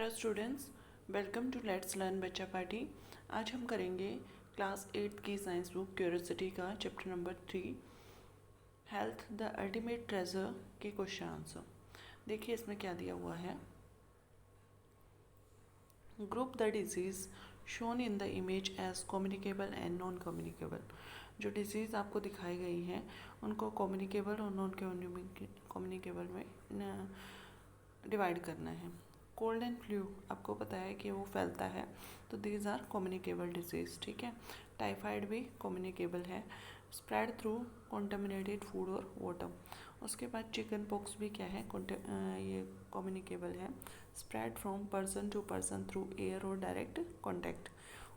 Hello students, welcome to let's learn Bachcha party. आज हम करेंगे क्लास 8 की साइंस बुक क्यूरियोसिटी का chapter number 3 health the ultimate treasure के क्वेश्चन आंसर। देखिए इसमें क्या दिया हुआ है। Group the disease shown in the image as communicable and non communicable. जो डिजीज़ आपको दिखाई गई हैं उनको कम्युनिकेबल और नॉन कम्युनिकेबल में डिवाइड करना है। कोल्ड एंड फ्लू आपको पता है कि वो फैलता है, तो दीज आर कम्युनिकेबल डिजीज़। ठीक है, टाइफाइड भी कम्युनिकेबल है, स्प्रेड थ्रू कॉन्टामिनेटेड फूड और वाटर। उसके बाद चिकन पॉक्स भी क्या है, ये कम्युनिकेबल है, spread from person to person through air और डायरेक्ट कॉन्टैक्ट।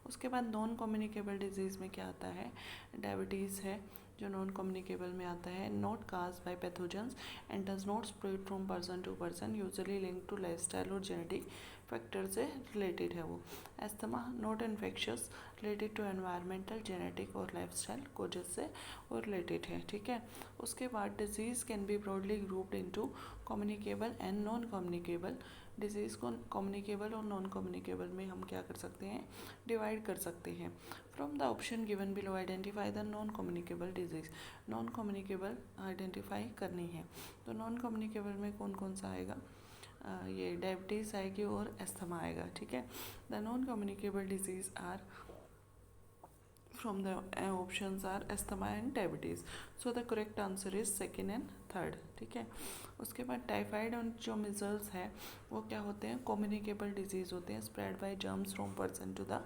उसके बाद नॉन कम्युनिकेबल डिजीज़ में क्या आता है, डायबिटीज़ है जो नॉन कम्युनिकेबल में आता है, not cause by pathogens and does not spread from person to person, usually link to lifestyle और जेनेटिक फैक्टर से रिलेटेड है वो। Asthma not infectious, related to environmental genetic और लाइफस्टाइल कोजेस से वो रिलेटेड है। ठीक है, उसके बाद disease can be broadly grouped into communicable and non communicable. Disease को कम्युनिकेबल और नॉन कम्युनिकेबल में हम क्या कर सकते हैं, डिवाइड कर सकते हैं। From the option given below identify the non communicable disease. Non communicable identify करनी है, तो नॉन कम्युनिकेबल में कौन कौन सा आएगा, ये डायबिटीज़ आएगी और एस्थमा आएगा। ठीक है, the non communicable disease are from the options are asthma and diabetes, so the correct answer is second and third। ठीक है, उसके बाद टाइफाइड और जो मिजल्स है वो क्या होते हैं, कम्युनिकेबल डिजीज़ होते हैं, spread by germs from person to the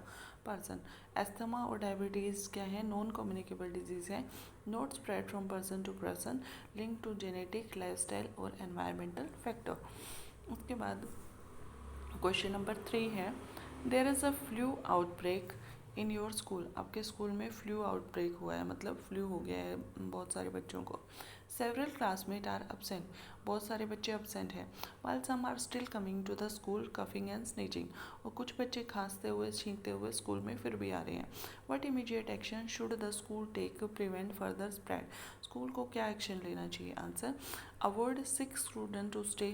person. Asthma और डायबिटीज़ क्या है, नॉन कम्युनिकेबल डिजीज़ है, not spread from person to person, link to genetic lifestyle और एनवायरमेंटल फैक्टर। उसके बाद क्वेश्चन नंबर 3 है, there is a flu outbreak in your school. आपके school में फ्लू आउटब्रेक हुआ है, मतलब फ्लू हो गया है बहुत सारे बच्चों को। सेवरल क्लासमेट आर अब्सेंट, बहुत सारे बच्चे अब्सेंट हैं। While some are still coming to the school coughing and sneezing, और कुछ बच्चे खांसते हुए छींकते हुए स्कूल में फिर भी आ रहे हैं। What immediate action should the school take prevent further spread. School को क्या एक्शन लेना चाहिए, answer avoid 6 student to stay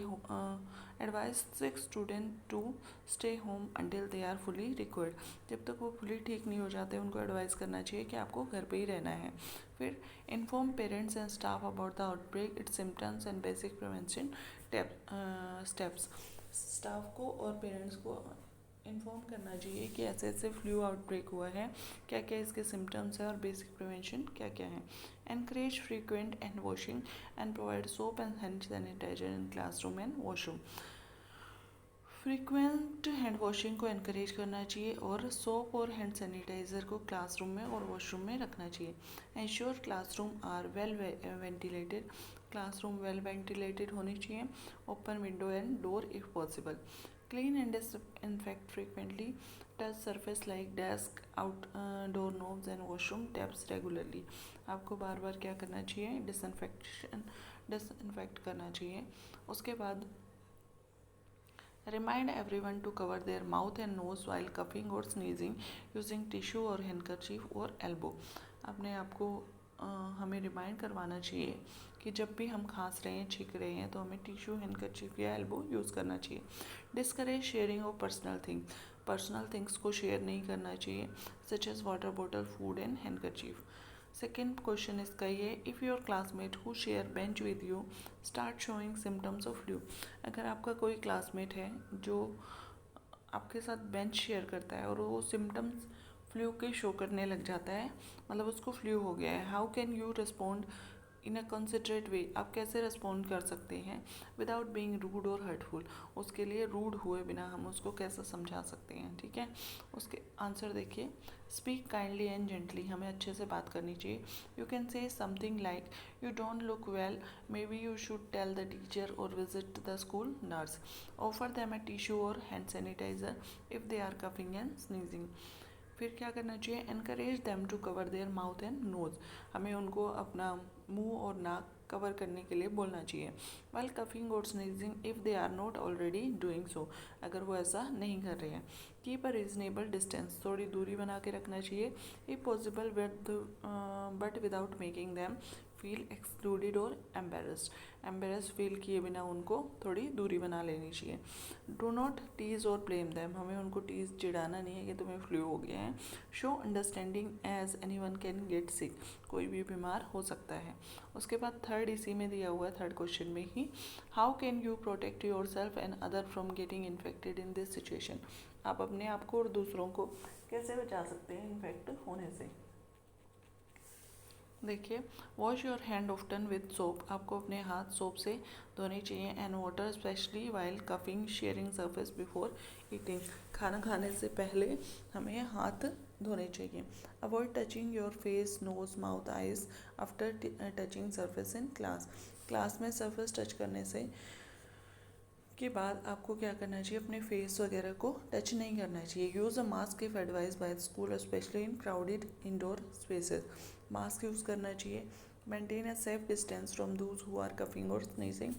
advise 6 student to stay home until they are fully recovered. जब तक वो फुली ठीक नहीं हो जाते उनको एडवाइस करना चाहिए कि आपको घर पे ही रहना है। फिर inform parents and staff about the outbreak, it's symptoms and basic prevention steps. Staff को और पेरेंट्स को इन्फॉर्म करना चाहिए कि ऐसे ऐसे फ्लू आउटब्रेक हुआ है, क्या क्या इसके सिम्टम्स हैं और बेसिक प्रिवेंशन क्या क्या है। Encourage frequent hand washing and provide soap and hand sanitizer in classroom and washroom. Frequent hand washing को एनकरेज करना चाहिए और सोप और हैंड सैनिटाइज़र को क्लासरूम में और वॉशरूम में रखना चाहिए। Ensure classroom are well ventilated, classroom well ventilated होनी चाहिए। Open window and door if possible. Clean and disinfect frequently, touch surface like desk, out door knobs and washroom taps regularly. आपको बार बार क्या करना चाहिए, डिसइंफेक्ट करना चाहिए। उसके बाद remind everyone to cover their mouth and nose while coughing और स्नीजिंग यूजिंग टिश्यू और हैंडकरचीफ और एल्बो। अपने आप को हमें रिमाइंड करवाना चाहिए कि जब भी हम खांस रहे हैं, छींक रहे हैं, तो हमें टिश्यू, हैंडकरचीफ या एल्बो यूज़ करना चाहिए। Discourage sharing of personal things को शेयर नहीं करना चाहिए, such as water bottle, food and handkerchief. Second question इसका ये, if your classmate who share bench with you start showing symptoms of flu. अगर आपका कोई क्लासमेट है जो आपके साथ बेंच शेयर करता है और वो सिम्टम्स फ्लू के शो करने लग जाता है, मतलब उसको फ्लू हो गया है, how can you respond in a considerate way. आप कैसे रिस्पॉन्ड कर सकते हैं विदाउट बीइंग रूड और हर्टफुल। उसके लिए रूड हुए बिना हम उसको कैसे समझा सकते हैं। ठीक है, उसके आंसर देखिए, स्पीक काइंडली एंड जेंटली, हमें अच्छे से बात करनी चाहिए। You can say something like you don't look well, maybe you should tell the teacher और visit the school nurse. Offer them a tissue और hand sanitiser if they are coughing and sneezing. फिर क्या करना चाहिए, encourage them to cover their mouth and nose, हमें उनको अपना मुंह और नाक कवर करने के लिए बोलना चाहिए। वाइल कफिंग और sneezing if they are not already doing so, अगर वो ऐसा नहीं कर रहे हैं। कीप अ रीजनेबल डिस्टेंस, थोड़ी दूरी बना के रखना चाहिए। If possible but without making them feel excluded और एम्बेरस्ड फील किए बिना उनको थोड़ी दूरी बना लेनी चाहिए। डू नॉट टीज और ब्लेम दैम, हमें उनको टीज चिढ़ाना नहीं है कि तुम्हें फ्लू हो गया है। Show understanding as anyone can get sick, कोई भी बीमार हो सकता है। उसके बाद थर्ड इसी में दिया हुआ है, थर्ड क्वेश्चन में ही, how can you protect yourself and other from getting infected in this situation, आप अपने आप को और दूसरों को कैसे बचा सकते हैं इन्फेक्ट होने से। देखिए, wash your hand often with soap, आपको अपने हाथ सोप से धोने चाहिए, and water specially while coughing sharing surface before eating, खाना खाने से पहले हमें हाथ धोने चाहिए। Avoid touching your face, nose, mouth, eyes after touching surface in class में सरफेस टच करने से के बाद आपको क्या करना चाहिए, अपने फेस वगैरह को टच नहीं करना चाहिए। Use a mask if advise by school specially in crowded indoor spaces, mask use करना चाहिए। Maintain a safe distance from those who are coughing और स्नीजिंग,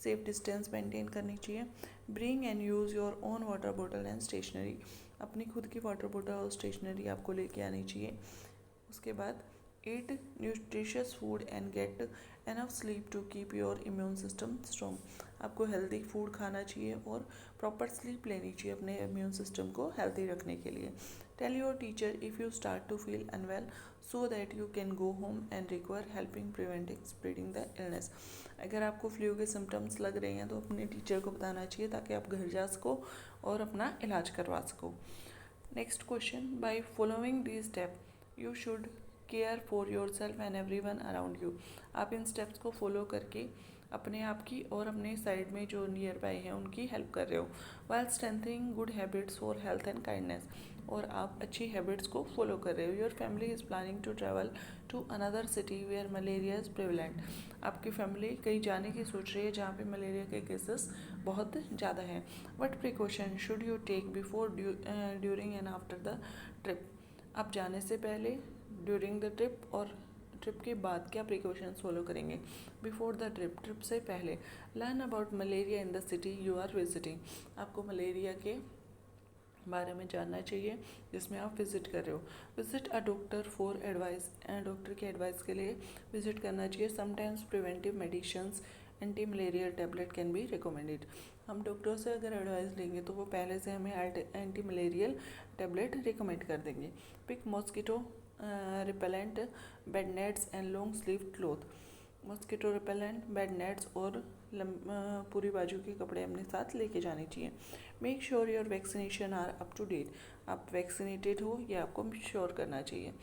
सेफ डिस्टेंस मेंटेन करनी चाहिए। Bring and use your own water bottle and stationery, अपनी खुद की water bottle और stationery आपको लेके आनी चाहिए। उसके बाद eat nutritious food and get enough sleep to keep your immune system strong, आपको हेल्दी फूड खाना चाहिए और प्रॉपर स्लीप लेनी चाहिए अपने इम्यून सिस्टम को हेल्दी रखने के लिए। Tell your teacher if you start to feel unwell so that you can go home and recover, helping preventing spreading the illness, अगर आपको फ्लू के सिम्टम्स लग रहे हैं तो अपने टीचर को बताना चाहिए ताकि आप घर जा सको और अपना इलाज करवा सको। Next question, by following the step you should care for your self and every one around you, आप इन स्टेप्स को फॉलो करके अपने आप की और अपने साइड में जो नियर बाय हैं उनकी हेल्प कर रहे हो। While strengthening good habits for health and kindness, और आप अच्छी हैबिट्स को फॉलो कर रहे हो। Your family is planning to travel to another city where malaria is prevalent, आपकी फैमिली कहीं जाने की सोच रही है जहाँ पे मलेरिया के केसेस बहुत ज़्यादा हैं। What precaution should you take before, during and after the trip, आप जाने से पहले, ड्यूरिंग द ट्रिप और ट्रिप के बाद क्या प्रिकॉशंस फॉलो करेंगे। बिफोर द ट्रिप, ट्रिप से पहले। Learn about malaria in the city you are visiting, आपको मलेरिया के बारे में जानना चाहिए जिसमें आप विजिट कर रहे हो। Visit a doctor for advice, doctor के एडवाइस के लिए विजिट करना चाहिए। Sometimes preventive medicines anti malaria tablet can be recommended, हम डॉक्टर से अगर एडवाइस लेंगे तो वो पहले से हमें एंटी मलेरियल टैबलेट रिकमेंड कर देंगे। Pick mosquito repellent, bed nets and long sleeve cloth, mosquito repellent, bed nets और पूरी बाजू के कपड़े अपने साथ लेके जाने चाहिए। Make sure your vaccination are up to date, आप वैक्सीनेटेड हो ये आपको श्योर करना चाहिए।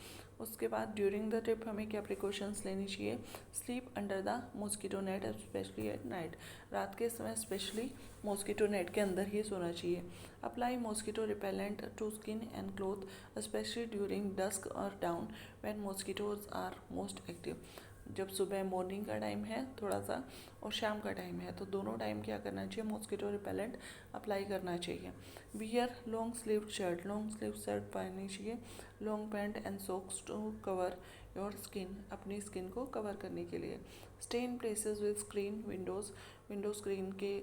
उसके बाद ड्यूरिंग द ट्रिप हमें क्या प्रिकॉशंस लेनी चाहिए। Sleep under the mosquito net specially at night, रात के समय स्पेशली मॉस्किटो नेट के अंदर ही सोना चाहिए। Apply mosquito repellent to skin and cloth specially during dusk और dawn when mosquitoes are most active, जब सुबह मॉर्निंग का टाइम है थोड़ा सा और शाम का टाइम है तो दोनों टाइम क्या करना चाहिए, मॉस्किटो रिपेलेंट अप्लाई करना चाहिए। Wear long sleeve shirt, long sleeve shirt पहननी चाहिए। Long pant and socks to cover your skin, अपनी स्किन को कवर करने के लिए। Stay in places with screen windows, window screen के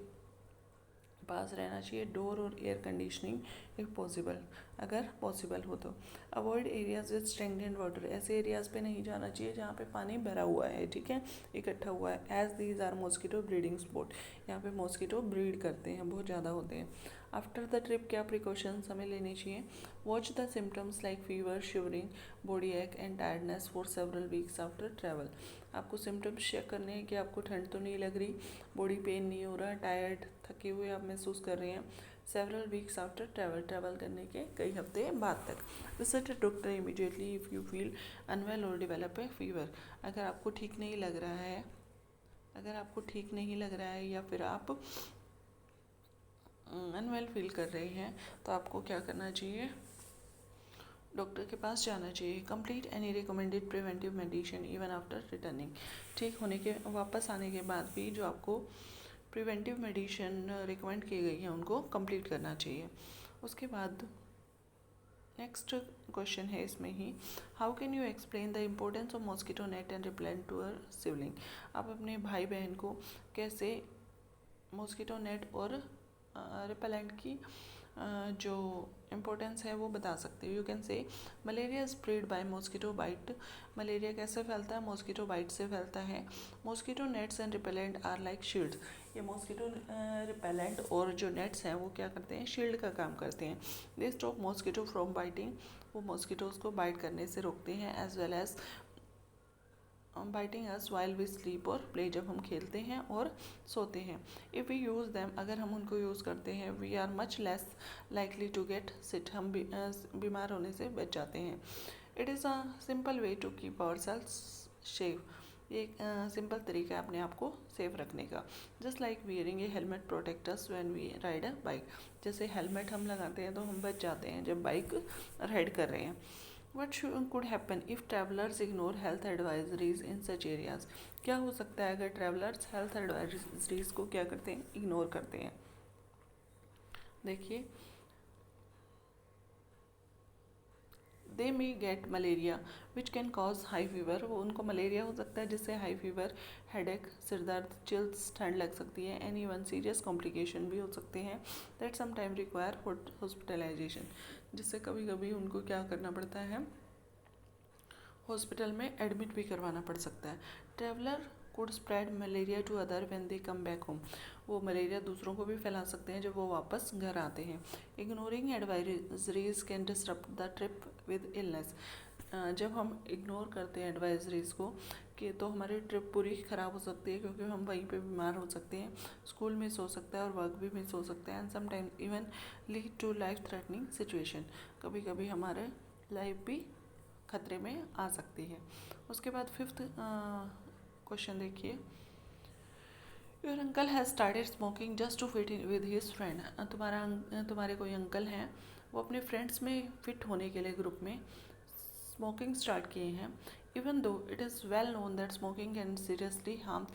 पास रहना चाहिए। डोर और एयर कंडीशनिंग इफ़ पॉसिबल, अगर पॉसिबल हो तो। Avoid areas with stagnant water, ऐसे एरियाज़ पे नहीं जाना चाहिए जहाँ पे पानी भरा हुआ है, ठीक है, इकट्ठा हुआ है। As these are mosquito breeding spot, यहाँ पे मॉस्किटो ब्रीड करते हैं, बहुत ज़्यादा होते हैं। आफ्टर द ट्रिप क्या प्रिकॉशंस हमें लेने चाहिए। Watch the symptoms like fever, shivering, body ache and tiredness for several weeks after travel, आपको सिम्टम्स चेक करने हैं कि आपको ठंड तो नहीं लग रही, बॉडी पेन नहीं हो रहा, टायर्ड थके हुए आप महसूस कर रहे हैं। Several weeks after travel, travel करने के कई हफ्ते बाद तक। Visit doctor immediately if you feel unwell और डेवलप ए फीवर, अगर आपको ठीक नहीं लग रहा है, अगर आपको ठीक नहीं लग रहा है या फिर आप अनवेल फील कर रहे हैं तो आपको क्या करना चाहिए, डॉक्टर के पास जाना चाहिए। Complete any recommended preventive medicine even after returning, ठीक होने के वापस आने के बाद भी जो आपको प्रिवेंटिव मेडिसिन रिकमेंड की गई है उनको कंप्लीट करना चाहिए। उसके बाद नेक्स्ट क्वेश्चन है इसमें ही, how can you explain the importance of mosquito net and repellent to our sibling, आप अपने भाई बहन को कैसे मॉस्किटो नेट और रिपेलेंट की जो इम्पोर्टेंस है वो बता सकते हो। You can say malaria spread by mosquito bite. Malaria कैसे फैलता है? मॉस्किटो बाइट से फैलता है। Mosquito nets and repellent are like shield. ये मॉस्किटो रिपेलेंट और जो नेट्स हैं वो क्या करते हैं? शील्ड का काम करते हैं। They stop mosquito from biting. वो मॉस्किटोज को बाइट करने से रोकते हैं। As well as biting us while we sleep और प्ले, जब हम खेलते हैं और सोते हैं। इफ़ वी यूज़ दैम, अगर हम उनको यूज़ करते हैं, we are much less likely to get sick, हम बीमार होने से बच जाते हैं। It is a simple way to keep our self safe. ये एक सिंपल तरीका है अपने आप को सेफ रखने का। Just like wearing a helmet protect us when we ride a bike. जैसे हेलमेट हम लगाते हैं तो हम बच जाते हैं जब बाइक राइड कर रहे हैं। What could happen if travelers ignore health advisories in such areas? क्या हो सकता है अगर ट्रैवलर्स हेल्थ एडवाइजरीज को क्या करते हैं? इग्नोर करते हैं। देखिए, they may get malaria which can cause high fever. वो उनको मलेरिया हो सकता है जिससे हाई फीवर, हेडेक, सिरदर्द, चिल्स, ठंड लग सकती है। एनी वन सीरियस कॉम्प्लिकेशन भी हो सकते हैं दैट समटाइम रिक्वायर हॉस्पिटलाइजेशन, जिससे कभी कभी उनको क्या करना पड़ता है? हॉस्पिटल में एडमिट भी करवाना पड़ सकता है। Traveller could spread malaria to other when they come back home. वो मलेरिया दूसरों को भी फैला सकते हैं जब वो वापस घर आते हैं। Ignoring advisories can disrupt the trip with illness. जब हम इग्नोर करते हैं एडवाइजरीज को कि तो हमारी ट्रिप पूरी ख़राब हो सकती है, क्योंकि हम वहीं पे बीमार हो सकते हैं, स्कूल मिस हो सकता है और वर्क भी मिस हो सकता है, and sometimes even lead to life threatening situation. कभी कभी हमारे लाइफ भी खतरे में आ सकती है। उसके बाद 5th क्वेश्चन देखिए। Your uncle has started smoking just to fit in with his friend. तुम्हारे कोई अंकल हैं, वो अपने फ्रेंड्स में फिट होने के लिए ग्रुप में स्मोकिंग स्टार्ट किए हैं। Even though it is well known that smoking can seriously harm.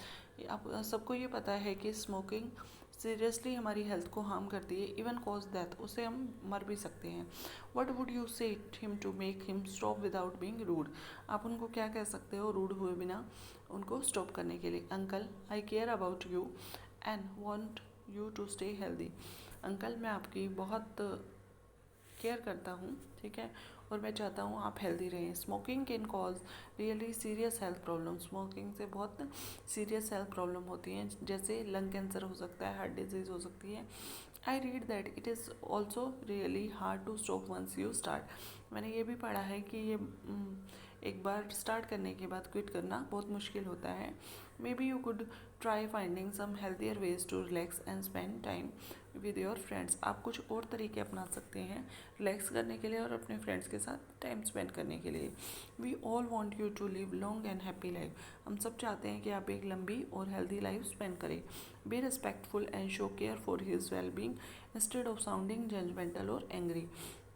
आप सबको ये पता है कि स्मोकिंग सीरियसली हमारी हेल्थ को हार्म करती है। इवन कॉज डेथ, उससे हम मर भी सकते हैं। What would you say him to make him stop without being rude. आप उनको क्या कह सकते हो रूड हुए बिना उनको स्टॉप करने के लिए? Uncle, I care about you and want you to stay healthy. Uncle, मैं आपकी बहुत केयर करता हूँ, ठीक है, और मैं चाहता हूँ आप हेल्दी रहें। Smoking can cause really serious health problem. Smoking से बहुत सीरियस हेल्थ प्रॉब्लम होती हैं, जैसे लंग कैंसर हो सकता है, हार्ट डिजीज़ हो सकती है। I read that it is also really hard to stop once you start. मैंने ये भी पढ़ा है कि ये एक बार स्टार्ट करने के बाद क्विट करना बहुत मुश्किल होता है। Maybe you could try finding some healthier ways to relax and spend time with your friends. आप कुछ और तरीके अपना सकते हैं रिलैक्स करने के लिए और अपने फ्रेंड्स के साथ टाइम स्पेंड करने के लिए। We all want you to live long and happy life. हम सब चाहते हैं कि आप एक लंबी और हेल्दी लाइफ स्पेंड करें। Be respectful and show care for his well being instead of sounding judgmental और एंग्री।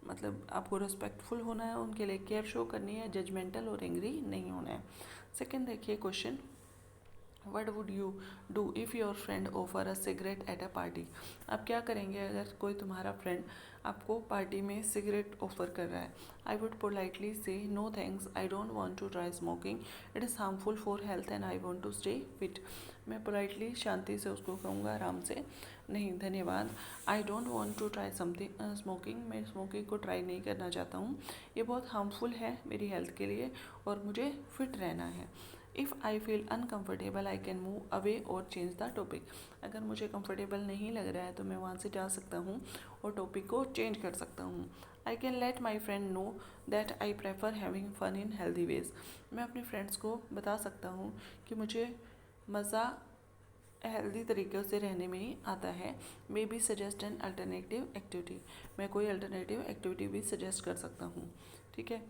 मतलब आपको रिस्पेक्टफुल होना है, उनके लिए केयर शो करनी है, जजमेंटल और एंग्री नहीं होना है। सेकेंड देखिए question, what would you do if your friend offer a cigarette at a party. आप क्या करेंगे अगर कोई तुम्हारा फ्रेंड आपको पार्टी में सिगरेट ऑफर कर रहा है? I would politely say no thanks, I don't want to try smoking, it is harmful for health and I want to stay fit. मैं पोलाइटली शांति से उसको कहूँगा, आराम से, नहीं धन्यवाद, I don't want to try something smoking, मैं स्मोकिंग को ट्राई नहीं करना चाहता हूँ, ये बहुत हार्मफुल है मेरी हेल्थ के लिए और मुझे फिट रहना है। If I feel uncomfortable I can move away और चेंज द टॉपिक। अगर मुझे कंफर्टेबल नहीं लग रहा है तो मैं वहाँ से जा सकता हूँ और टॉपिक को चेंज कर सकता हूँ। I can let my friend know that I prefer having fun in healthy ways. मैं अपने फ्रेंड्स को बता सकता हूँ कि मुझे मज़ा हेल्दी तरीके से रहने में ही आता है। May be suggest an alternative activity. मैं कोई अल्टरनेटिव एक्टिविटी भी सजेस्ट कर सकता हूँ, ठीक है।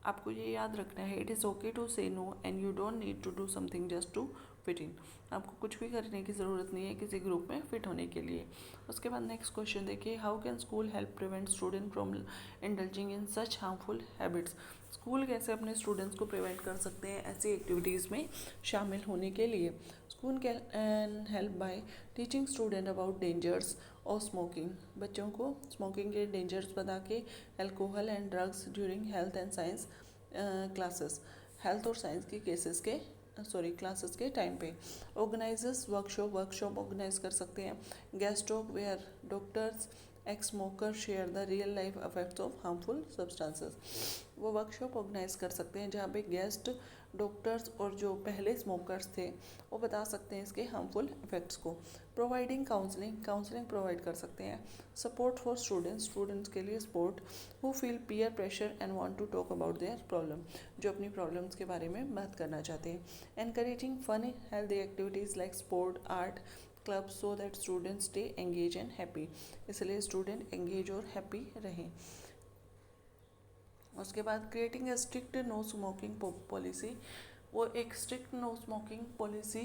आपको ये याद रखना है, it is okay to say no and you don't need to do something just to fit in. आपको कुछ भी करने की ज़रूरत नहीं है किसी ग्रुप में फिट होने के लिए। उसके बाद नेक्स्ट क्वेश्चन देखिए, how can school help prevent student from indulging in such harmful habits. School कैसे अपने स्टूडेंट्स को प्रिवेंट कर सकते हैं ऐसी एक्टिविटीज़ में शामिल होने के लिए? School can help by teaching student about dangers और स्मोकिंग। बच्चों को स्मोकिंग के डेंजर्स बता के, alcohol and drugs during health and science classes, health और साइंस की केसेस के क्लासेस के टाइम पे। ऑर्गेनाइजर्स वर्कशॉप ऑर्गेनाइज कर सकते हैं। Guest talk where doctors ex smoker share the real life effects of harmful substances. वो वर्कशॉप ऑर्गेनाइज कर सकते हैं जहाँ पे गेस्ट डॉक्टर्स और जो पहले स्मोकर्स थे वो बता सकते हैं इसके हार्मफुल इफेक्ट्स को। प्रोवाइडिंग काउंसलिंग प्रोवाइड कर सकते हैं। सपोर्ट फॉर स्टूडेंट्स के लिए support who feel peer pressure and want to talk about their problem, जो अपनी प्रॉब्लम्स के बारे में बात करना चाहते हैं। Encouraging fun healthy activities like sport art club so that students stay engage and happy, इसलिए स्टूडेंट एंगेज और हैप्पी रहें। उसके बाद creating a strict no smoking policy, वो एक strict no smoking policy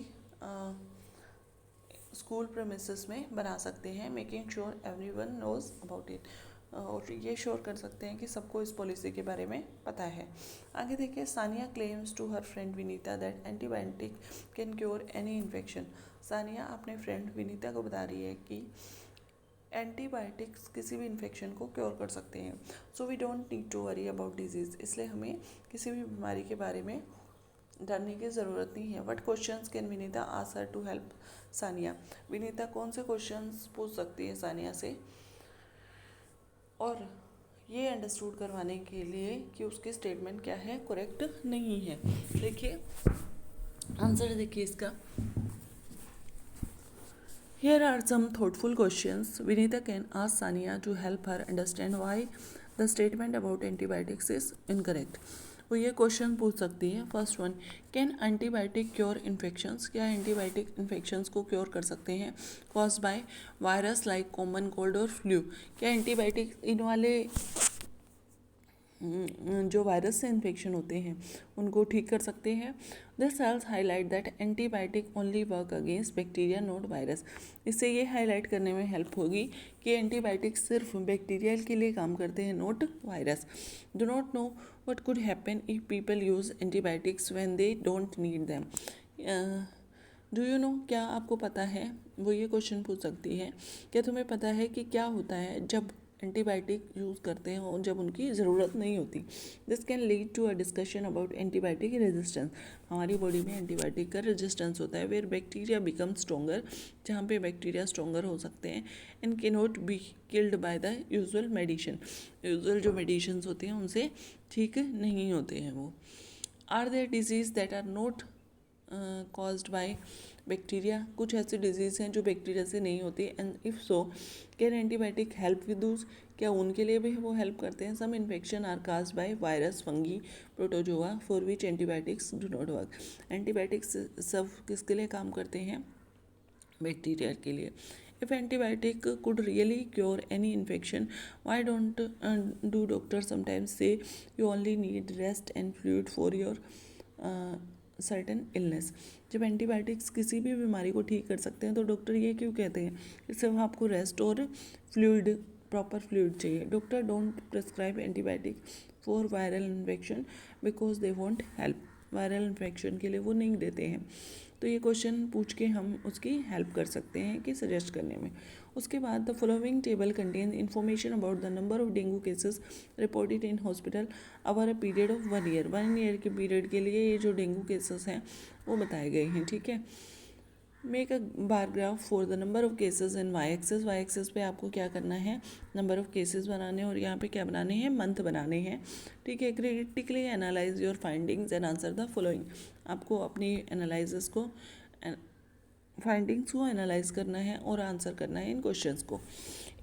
school premises में बना सकते हैं। Making sure everyone knows about it, और ये श्योर कर सकते हैं कि सबको इस पॉलिसी के बारे में पता है। आगे देखिए, Sania claims to her friend Vinita that antibiotic can cure any infection. Sania अपने फ्रेंड विनीता को बता रही है कि एंटीबायोटिक्स किसी भी इन्फेक्शन को क्योर कर सकते हैं। So we don't need to worry about disease, इसलिए हमें किसी भी बीमारी के बारे में डरने की ज़रूरत नहीं है। What questions can Vinita ask her to help Sania, Vinita कौन से क्वेश्चंस पूछ सकती है सानिया से, और ये अंडरस्टूड करवाने के लिए कि उसकी स्टेटमेंट क्या है, करेक्ट नहीं है। देखिए आंसर देखिए इसका। Here are some thoughtful questions Vinita can ask Sania to help her understand why the statement about antibiotics is incorrect. वो ये क्वेश्चन पूछ सकती है। First one, can antibiotic cure infections, क्या एंटीबायोटिक इन्फेक्शंस को क्योर कर सकते हैं cause by virus like common cold और फ्लू, क्या एंटीबायोटिक इन वाले जो वायरस से इन्फेक्शन होते हैं उनको ठीक कर सकते हैं। This helps highlight that antibiotic only work against bacteria not virus, इससे ये हाईलाइट करने में हेल्प होगी कि एंटीबायोटिक सिर्फ बैक्टीरिया के लिए काम करते हैं, not virus. Do not know what could happen if people use antibiotics when they don't need them. Do you know, क्या आपको पता है, वो ये क्वेश्चन पूछ सकती है, क्या तुम्हें पता है कि क्या होता है जब एंटीबायोटिक यूज़ करते हैं और जब उनकी ज़रूरत नहीं होती। This can lead to a discussion about antibiotic resistance, हमारी बॉडी में एंटीबायोटिक का रेजिस्टेंस होता है, वेयर बैक्टीरिया बिकम स्ट्रोंगर, जहाँ पे बैक्टीरिया स्ट्रोंगर हो सकते हैं, and can not be killed by the usual medicine, usual जो मेडिसिन होते हैं उनसे ठीक नहीं होते हैं वो। Are there disease that are not caused by bacteria, कुछ ऐसी डिजीज़ हैं जो बैक्टीरिया से नहीं होती, and if so can antibiotic help with those, क्या उनके लिए भी वो हेल्प करते हैं। Some infection are caused by virus fungi protozoa for which antibiotics do not work, antibiotics सब किसके लिए काम करते हैं, बैक्टीरिया के लिए। If antibiotic could really cure any infection why don't do doctor sometimes say you only need rest and fluid for your certain illness, जब antibiotics किसी भी बीमारी को ठीक कर सकते हैं तो डॉक्टर ये क्यों कहते हैं कि सिर्फ आपको रेस्ट और फ्लूइड, प्रॉपर फ्लूइड चाहिए। Doctor don't prescribe antibiotic for viral infection because they want help, viral infection के लिए वो नहीं देते हैं। तो ये क्वेश्चन पूछ के हम उसकी हेल्प कर सकते हैं कि सजेस्ट करने में। उसके बाद the following table contain information about the number of dengue cases reported in hospital over a period of 1 year, 1 year के पीरियड के लिए ये जो डेंगू केसेस हैं वो बताए गए हैं, ठीक है। Make a bar graph for the number of cases in Y axis, Y axis पे आपको क्या करना है, नंबर ऑफ केसेस बनाने, और यहाँ पे क्या बनाने हैं, मंथ बनाने हैं, ठीक है। Critically analyse your findings and answer the following, आपको अपनी एनालिसिस को, फाइंडिंग्स को एनालाइज करना है और आंसर करना है इन क्वेश्चंस को।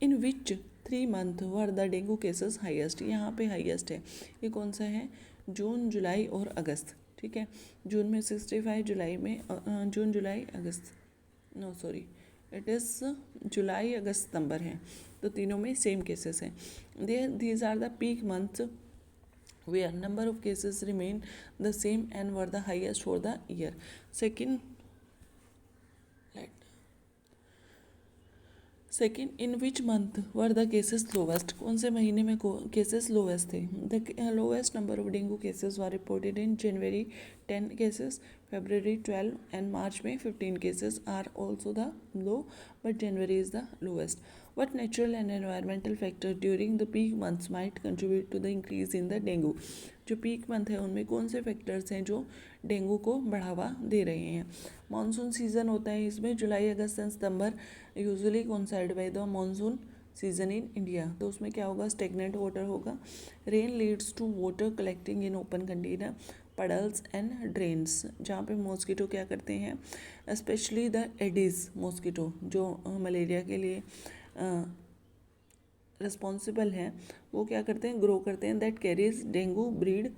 इन विच 3 month were the dengue cases highest, यहाँ पे हाईएस्ट है, ये कौन सा है, जून जुलाई और अगस्त, ठीक है। जून में 65, जुलाई में जून जुलाई अगस्त, नो सॉरी इट इज़ जुलाई अगस्त सितंबर हैं, तो तीनों में सेम केसेस हैं। These are the peak months where number of cases remain the same and were the highest for the year. Second, in which month were the cases lowest, कौन से महीने में केसेस लोवेस्ट थे। The lowest number of dengue cases were reported in January 10 cases, February 12 and March में 15 cases are also the low, but January is the lowest. What natural and environmental factor during the peak months might contribute to the increase in the dengue, जो peak month है उनमें कौन से factors हैं जो dengue को बढ़ावा दे रहे हैं। मानसून सीज़न होता है इसमें, July August and September usually coincide by the monsoon season in India, तो उसमें क्या होगा, स्टेगनेंट वाटर होगा। Rain leads to water collecting in open container, puddles and drains, जहाँ पे मॉस्किटो क्या करते हैं, स्पेशली द एडिस मॉस्किटो जो मलेरिया के लिए रिस्पॉन्सिबल हैं, वो क्या करते हैं, ग्रो करते हैं, that carries dengue breed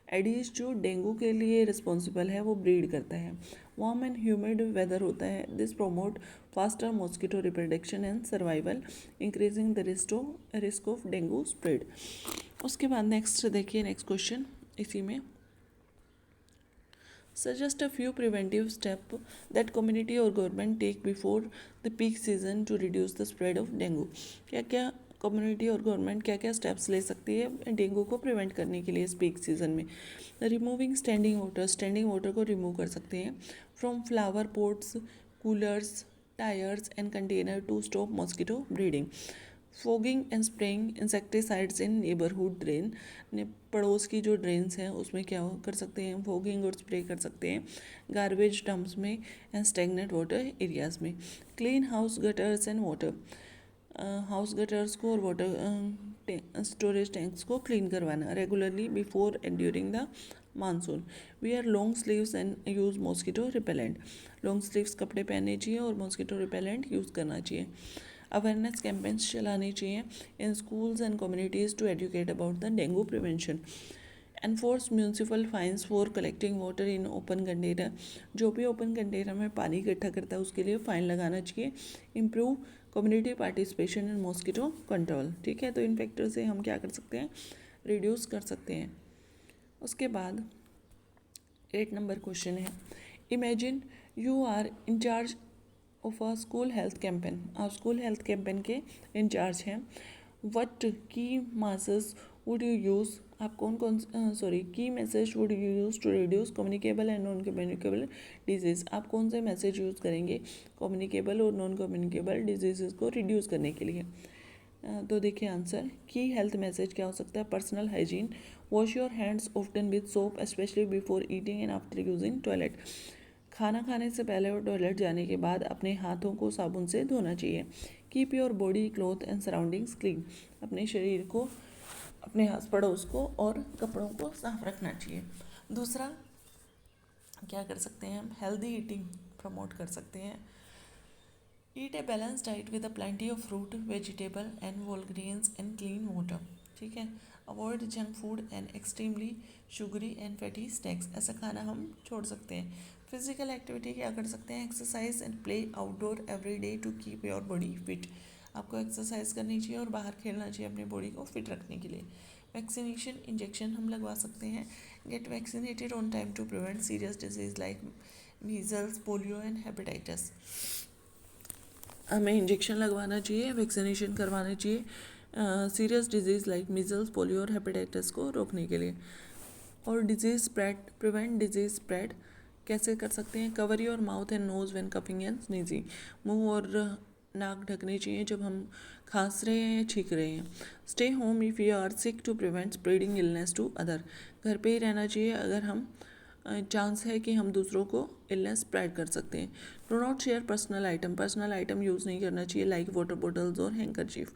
Aedes जो डेंगू के लिए रिस्पॉन्सिबल है वो ब्रीड करता है। वार्म एंड ह्यूमिड वेदर होता है, this promote faster mosquito reproduction and survival, increasing the risk of dengue spread. उसके बाद नेक्स्ट देखिए, नेक्स्ट क्वेश्चन इसी में, suggest a few preventive steps that community or government take before the peak season to reduce the spread of dengue। क्या क्या community और government क्या क्या स्टेप्स ले सकती है डेंगू को प्रिवेंट करने के लिए इस पीक सीजन में। रिमूविंग स्टैंडिंग वाटर को रिमूव कर सकते हैं from flower pots, coolers, tyres and container to stop mosquito breeding. Fogging and spraying insecticides in neighbourhood drain, पड़ोस की जो ड्रेन्स हैं उसमें क्या कर सकते हैं, फोगिंग और स्प्रे कर सकते हैं। गार्बेज डंप्स में एंड स्टेगनेंट वाटर एरियाज में। Clean house gutters and water, house gutters को और वाटर स्टोरेज टैंक्स को क्लीन करवाना regularly before and during the monsoon. Wear long sleeves and use mosquito repellent, long sleeves कपड़े पहनने चाहिए और मॉस्किटो रिपेलेंट यूज़ करना चाहिए। अवेयरनेस कैंपेन्स चलानी चाहिए in schools and communities to educate about the dengue prevention. Enforce municipal fines for collecting water in open container, जो भी ओपन कंटेनर में पानी इकट्ठा करता है उसके लिए फ़ाइन लगाना चाहिए। Improve community participation in mosquito control, ठीक है, तो इन फैक्टर से हम क्या कर सकते हैं, रिड्यूस कर सकते हैं। उसके बाद 8 नंबर क्वेश्चन है, imagine you are in charge of a school health campaign, आप स्कूल हेल्थ कैंपेन के इंचार्ज हैं। What key message would you use, आप key message would you use to reduce communicable and non communicable disease, आप कौन से message use करेंगे communicable और non communicable disease को रिड्यूस करने के लिए। तो देखिए आंसर, की हेल्थ मैसेज क्या हो सकता है, personal hygiene, wash your hands often with soap specially before eating and after using toilet, खाना खाने से पहले और टॉयलेट जाने के बाद अपने हाथों को साबुन से धोना चाहिए। Keep your body cloth and surroundings clean, अपने शरीर को, अपने आस पड़ोस को और कपड़ों को साफ रखना चाहिए। दूसरा क्या कर सकते हैं हम, हेल्दी ईटिंग प्रमोट कर सकते हैं। Eat a balance diet with a plenty of fruit, vegetable and whole grains and clean water, ठीक है। Avoid junk food and extremely sugary and fatty snacks, ऐसा खाना हम छोड़ सकते हैं। फिजिकल एक्टिविटी क्या कर सकते हैं, exercise and play outdoor every day to keep your body fit, आपको एक्सरसाइज करनी चाहिए और बाहर खेलना चाहिए अपनी बॉडी को फिट रखने के लिए। वैक्सीनेशन इंजेक्शन हम लगवा सकते हैं। Get vaccinated on time to prevent serious disease like measles, polio and hepatitis, हमें इंजेक्शन लगवाना चाहिए, वैक्सीनेशन करवाना चाहिए serious disease like measles, polio और हेपेटाइटिस को रोकने के लिए। और disease spread, prevent disease spread कैसे कर सकते हैं, cover your mouth and nose when coughing and sneezing, मुंह और नाक ढकने चाहिए जब हम खांस रहे हैं या छींक रहे हैं। Stay home if you are sick to prevent spreading illness to other, घर पे ही रहना चाहिए अगर हम चांस है कि हम दूसरों को इलनेस स्प्रेड कर सकते हैं। Do not share personal item use नहीं करना चाहिए लाइक वाटर बॉटल्स और हैंकरचीफ।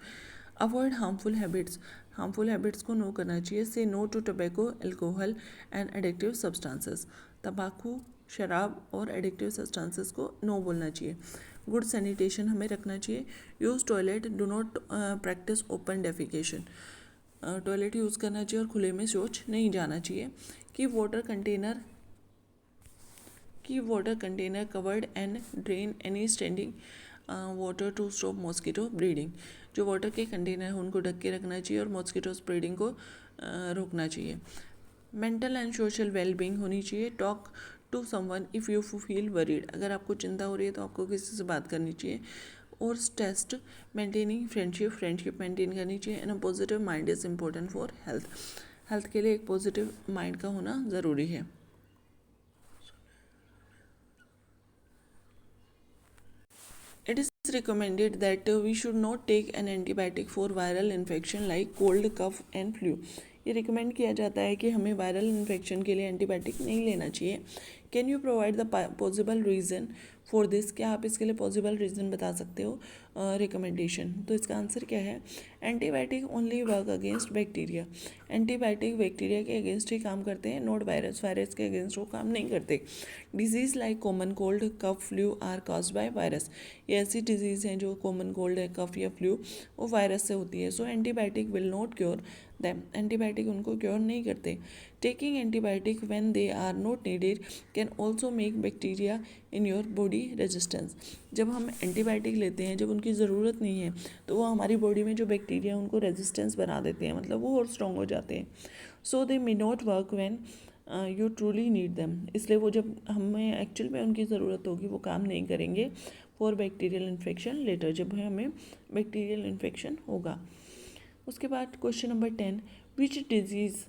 अवॉइड हार्मफुल हैबिट्स को नो करना चाहिए। Say no to tobacco, alcohol and addictive substances, तंबाकू, शराब और एडिक्टिव सब्सटेंसेस को नो बोलना चाहिए। गुड सैनिटेशन हमें रखना चाहिए। Use toilet, do not practice open defecation, toilet use करना चाहिए और खुले में शौच नहीं जाना चाहिए। Keep water container covered and drain any standing water to stop mosquito breeding, जो वाटर के कंटेनर हैं उनको ढक के रखना चाहिए और मॉस्किटो स्प्रेडिंग को रोकना चाहिए। मेंटल एंड सोशल वेलबींग होनी चाहिए। Talk to someone if you feel worried, अगर आपको चिंता हो रही है तो आपको किसी से बात करनी चाहिए। और टेस्ट मेंटेनिंग फ्रेंडशिप मेंटेन करनी चाहिए। And a positive mind is important for health के लिए एक पॉजिटिव माइंड का होना ज़रूरी है। It is recommended that we should not take an antibiotic for viral infection like cold, cough and flu. ये रिकमेंड किया जाता है कि हमें वायरल इन्फेक्शन के लिए एंटीबायोटिक नहीं लेना चाहिए। Can you provide the possible reason for this, क्या आप इसके लिए पॉसिबल रीज़न बता सकते हो? रिकमेंडेशन, तो इसका आंसर क्या है? Antibiotic only work against bacteria, antibiotic bacteria के अगेंस्ट ही काम करते हैं, नॉट वायरस, वायरस के अगेंस्ट वो काम नहीं करते। Disease like common cold, cough, flu are caused by virus, ये ऐसी डिजीज़ हैं जो कॉमन कोल्ड है, कफ या फ्लू, वो वायरस से होती है। So antibiotic will not cure them, antibiotic उनको क्योर नहीं करते। Taking antibiotic when they are not needed can also make bacteria in your body resistance, जब हम एंटीबायोटिक लेते हैं जब उनकी ज़रूरत नहीं है तो वो हमारी बॉडी में जो बैक्टीरिया है उनको रेजिस्टेंस बना देते हैं, मतलब वो और स्ट्रॉन्ग हो जाते हैं। So they may not work when you truly need them, इसलिए वो जब हमें एक्चुअल में उनकी ज़रूरत होगी वो काम नहीं करेंगे फॉर बैक्टीरियल इन्फेक्शन लेटर, जब हमें बैक्टीरियल इन्फेक्शन होगा। उसके बाद question number 10, which disease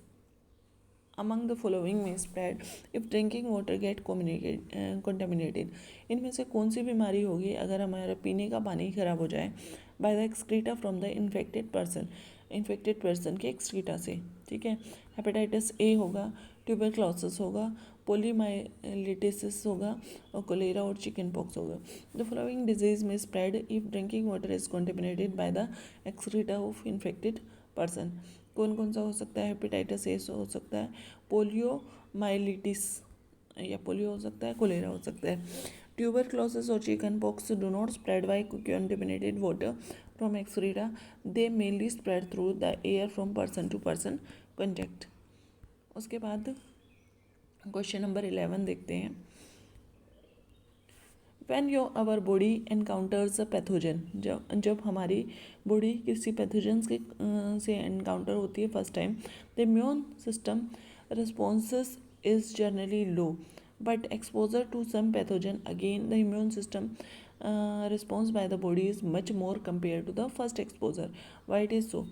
among the following may spread if drinking water get contaminated, इनमें से कौन सी बीमारी होगी अगर हमारा पीने का पानी खराब हो जाए by the excreta from the infected person के एक्सक्रीटा से, ठीक है। हेपेटाइटिस ए होगा, ट्यूबरक्लोसिस होगा, पोलीमाइलिटिस होगा और कोलेरा और चिकन पॉक्स होगा। द फॉलोइंग डिजीज में spread if drinking water is contaminated by the excreta of infected person, कौन कौन सा हो सकता है? हेपेटाइटिस ए हो सकता है, पोलियो माइलिटिस या पोलियो हो सकता है, कोलेरा हो सकता है। ट्यूबरक्लोसिस और chicken pox do not spread by contaminated water from excreta, they mainly spread through the air from person to person contact. उसके बाद क्वेश्चन नंबर 11 देखते हैं। When our body encounters a pathogen, जब हमारी बॉडी किसी pathogen से encounter होती है first time, the immune system responses is generally low, but exposure to some pathogen, again the immune system response by the body is much more compared to the first exposure. Why it is so?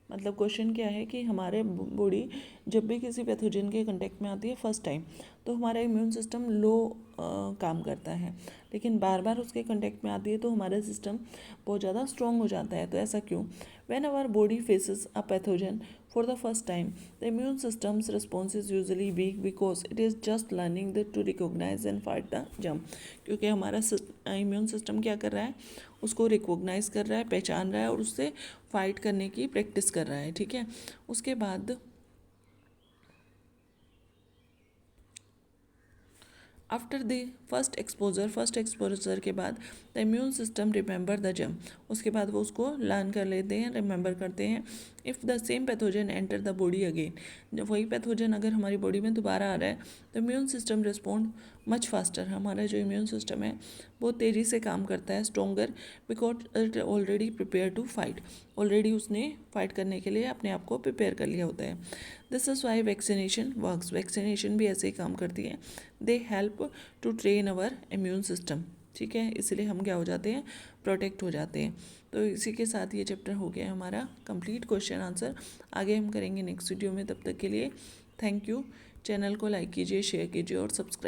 मतलब question क्या है कि हमारे body जब भी किसी pathogen के contact में आती है फर्स्ट टाइम तो हमारा इम्यून सिस्टम लो काम करता है, लेकिन बार बार उसके कांटेक्ट में आती है तो हमारा सिस्टम बहुत ज़्यादा स्ट्रॉन्ग हो जाता है। तो ऐसा क्यों? When our body faces a pathogen for the first time, the immune system's response is usually weak because it is just learning to recognize and fight the germ, क्योंकि हमारा इम्यून सिस्टम क्या कर रहा है? उसको रिकॉग्नाइज कर रहा है, पहचान रहा है और उससे फाइट करने की प्रैक्टिस कर रहा है, ठीक है। उसके बाद आफ्टर द फर्स्ट एक्सपोजर के बाद the immune system remember the germ, उसके बाद वो उसको लर्न कर लेते हैं, रिमेंबर करते हैं। If the same pathogen enter the body again, जब वही पैथोजन अगर हमारी बॉडी में दोबारा आ रहा है तो immune system respond much faster, हमारा जो इम्यून सिस्टम है वो तेज़ी से काम करता है, stronger, because it already prepare to fight, already उसने फाइट करने के लिए अपने आप को प्रिपेयर कर लिया होता है। This is why vaccination works, vaccination भी ऐसे ही काम करती है, they help to train our immune system, ठीक है, इसलिए हम क्या हो जाते हैं? प्रोटेक्ट हो जाते हैं। तो इसी के साथ ये चैप्टर हो गया हमारा कंप्लीट क्वेश्चन आंसर। आगे हम करेंगे नेक्स्ट वीडियो में, तब तक के लिए थैंक यू। चैनल को लाइक कीजिए, शेयर कीजिए और सब्सक्राइब